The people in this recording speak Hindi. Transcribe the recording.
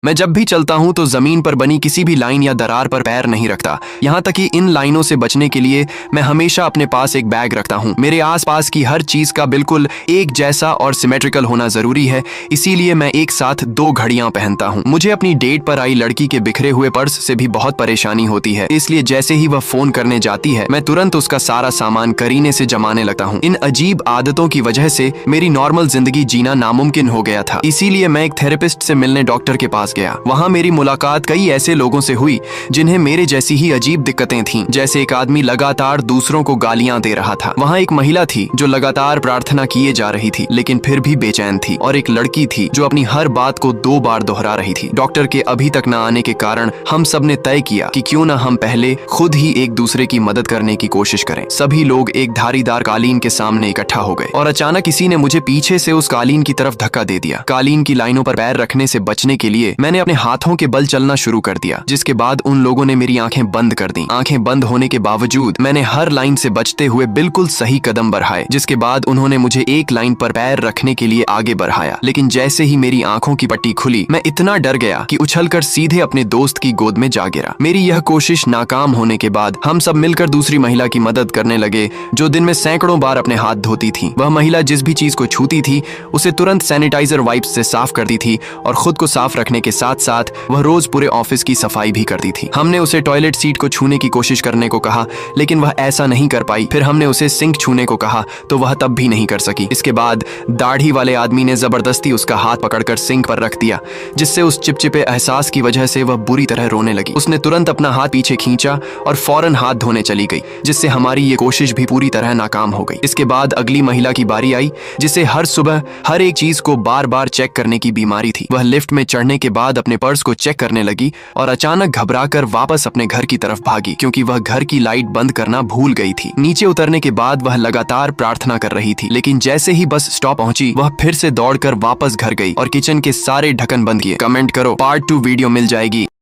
मैं जब भी चलता हूँ तो जमीन पर बनी किसी भी लाइन या दरार पर पैर नहीं रखता। यहाँ तक कि इन लाइनों से बचने के लिए मैं हमेशा अपने पास एक बैग रखता हूँ। मेरे आसपास की हर चीज का बिल्कुल एक जैसा और सिमेट्रिकल होना जरूरी है, इसीलिए मैं एक साथ 2 घड़ियां पहनता हूँ। मुझे अपनी डेट पर आई लड़की के बिखरे हुए पर्स से भी बहुत परेशानी होती है, इसलिए जैसे ही वह फोन करने जाती है मैं तुरंत उसका सारा सामान करीने से जमाने लगता हूँ। इन अजीब आदतों की वजह से मेरी नॉर्मल जिंदगी जीना नामुमकिन हो गया था, इसीलिए मैं एक थेरेपिस्ट से मिलने डॉक्टर के पास गया। वहां मेरी मुलाकात कई ऐसे लोगों से हुई जिन्हें मेरे जैसी ही अजीब दिक्कतें थीं। जैसे एक आदमी लगातार दूसरों को गालियां दे रहा था। वहां एक महिला थी जो लगातार प्रार्थना किए जा रही थी लेकिन फिर भी बेचैन थी, और एक लड़की थी जो अपनी हर बात को 2 बार दोहरा रही थी। डॉक्टर के अभी तक न आने के कारण हम सब ने तय किया कि क्यों न हम पहले खुद ही एक दूसरे की मदद करने की कोशिश करें। सभी लोग एक धारीदार कालीन के सामने इकट्ठा हो गए और अचानक किसी ने मुझे पीछे से उस कालीन की तरफ धक्का दे दिया। कालीन की लाइनों पर पैर रखने से बचने के लिए मैंने अपने हाथों के बल चलना शुरू कर दिया, जिसके बाद उन लोगों ने मेरी आंखें बंद कर दी। आंखें बंद होने के बावजूद मैंने हर लाइन से बचते हुए बिल्कुल सही कदम बढ़ाए, जिसके बाद उन्होंने मुझे एक लाइन पर पैर रखने के लिए आगे बढ़ाया। लेकिन जैसे ही मेरी आंखों की पट्टी खुली मैं इतना डर गया कि उछलकर सीधे अपने दोस्त की गोद में जा गिरा। मेरी यह कोशिश नाकाम होने के बाद हम सब मिलकर दूसरी महिला की मदद करने लगे जो दिन में सैकड़ों बार अपने हाथ धोती थी। वह महिला जिस भी चीज को छूती थी उसे तुरंत सैनिटाइजर वाइप्स से साफ करती थी और खुद को साफ रखने के साथ साथ वह रोज पूरे ऑफिस की सफाई भी करती थी। हमने उसे टॉयलेट सीट को छूने की कोशिश करने को कहा लेकिन वह ऐसा नहीं कर पाई। फिर हमने उसे सिंक छूने को कहा तो वह तब भी नहीं कर सकी। इसके बाद दाढ़ी वाले आदमी ने जबरदस्ती उसका हाथ पकड़कर सिंक पर रख दिया, जिससे उस चिपचिपे एहसास की वजह से वह बुरी तरह रोने लगी। उसने तुरंत अपना हाथ पीछे खींचा और फौरन हाथ धोने चली गई, जिससे हमारी ये कोशिश भी पूरी तरह नाकाम हो गई। इसके बाद अगली महिला की बारी आई जिसे हर सुबह हर एक चीज को बार बार चेक करने की बीमारी थी। वह लिफ्ट में चढ़ने के बाद अपने पर्स को चेक करने लगी और अचानक घबराकर वापस अपने घर की तरफ भागी, क्योंकि वह घर की लाइट बंद करना भूल गई थी। नीचे उतरने के बाद वह लगातार प्रार्थना कर रही थी, लेकिन जैसे ही बस स्टॉप पहुंची वह फिर से दौड़कर वापस घर गई और किचन के सारे ढक्कन बंद किए। कमेंट करो, पार्ट 2 वीडियो मिल जाएगी।